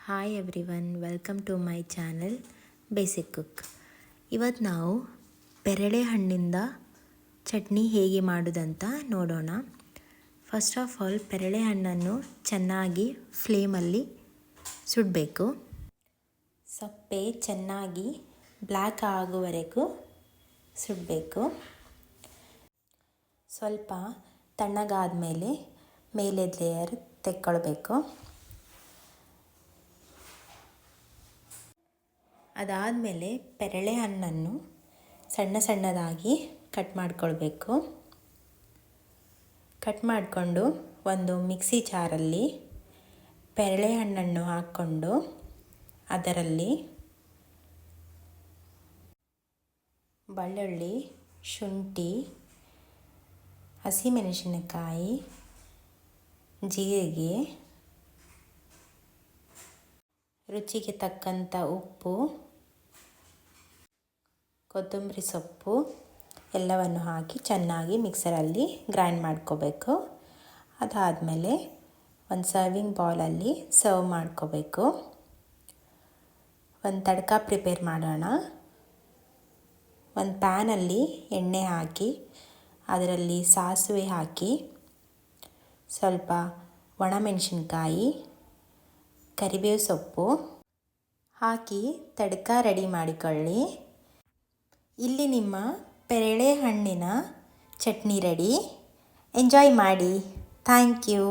Hi everyone, welcome to my channel basic cook. ಇವತ್ತು ನಾವು ಪೇರಳೆ ಹಣ್ಣಿಂದ ಚಟ್ನಿ ಹೇಗೆ ಮಾಡೋದಂತ ನೋಡೋಣ. ಫಸ್ಟ್ ಆಫ್ ಆಲ್ ಪೇರಳೆ ಹಣ್ಣನ್ನು ಚೆನ್ನಾಗಿ ಫ್ಲೇಮಲ್ಲಿ ಸುಡಬೇಕು. ಸಪ್ಪೆ ಚೆನ್ನಾಗಿ ಬ್ಲ್ಯಾಕ್ ಆಗುವವರೆಗೂ ಸುಡಬೇಕು. ಸ್ವಲ್ಪ ತಣ್ಣಗಾದ ಮೇಲೆ ಲೇಯರ್ ತೆಕ್ಕೊಳ್ಬೇಕು. ಅದಾದಮೇಲೆ ಪೇರಳೆ ಹಣ್ಣನ್ನು ಸಣ್ಣದಾಗಿ ಕಟ್ ಮಾಡಿಕೊಳ್ಬೇಕು. ಕಟ್ ಮಾಡಿಕೊಂಡು ಒಂದು ಮಿಕ್ಸಿ ಜಾರಲ್ಲಿ ಪೇರಳೆ ಹಣ್ಣನ್ನು ಹಾಕ್ಕೊಂಡು ಅದರಲ್ಲಿ ಬೆಳ್ಳುಳ್ಳಿ, ಶುಂಠಿ, ಹಸಿಮೆಣಸಿನಕಾಯಿ, ಜೀರಿಗೆ, ರುಚಿಗೆ ತಕ್ಕಂಥ ಉಪ್ಪು, ಕೊತ್ತಂಬರಿ ಸೊಪ್ಪು ಎಲ್ಲವನ್ನು ಹಾಕಿ ಚೆನ್ನಾಗಿ ಮಿಕ್ಸರಲ್ಲಿ ಗ್ರೈಂಡ್ ಮಾಡ್ಕೋಬೇಕು. ಅದಾದಮೇಲೆ ಒಂದು ಸರ್ವಿಂಗ್ ಬೌಲಲ್ಲಿ ಸರ್ವ್ ಮಾಡ್ಕೋಬೇಕು. ಒಂದು ತಡ್ಕ ಪ್ರಿಪೇರ್ ಮಾಡೋಣ. ಒಂದು ಪ್ಯಾನಲ್ಲಿ ಎಣ್ಣೆ ಹಾಕಿ ಅದರಲ್ಲಿ ಸಾಸಿವೆ ಹಾಕಿ ಸ್ವಲ್ಪ ಒಣಮೆಣಸಿನ್ಕಾಯಿ, ಕರಿಬೇವು ಸೊಪ್ಪು ಹಾಕಿ ತಡ್ಕ ರೆಡಿ ಮಾಡಿಕೊಳ್ಳಿ. ಇಲ್ಲಿ ನಿಮ್ಮ ಪೇರಳೆ ಹಣ್ಣಿನ ಚಟ್ನಿ ರೆಡಿ. ಎಂಜಾಯ್ ಮಾಡಿ. Thank you.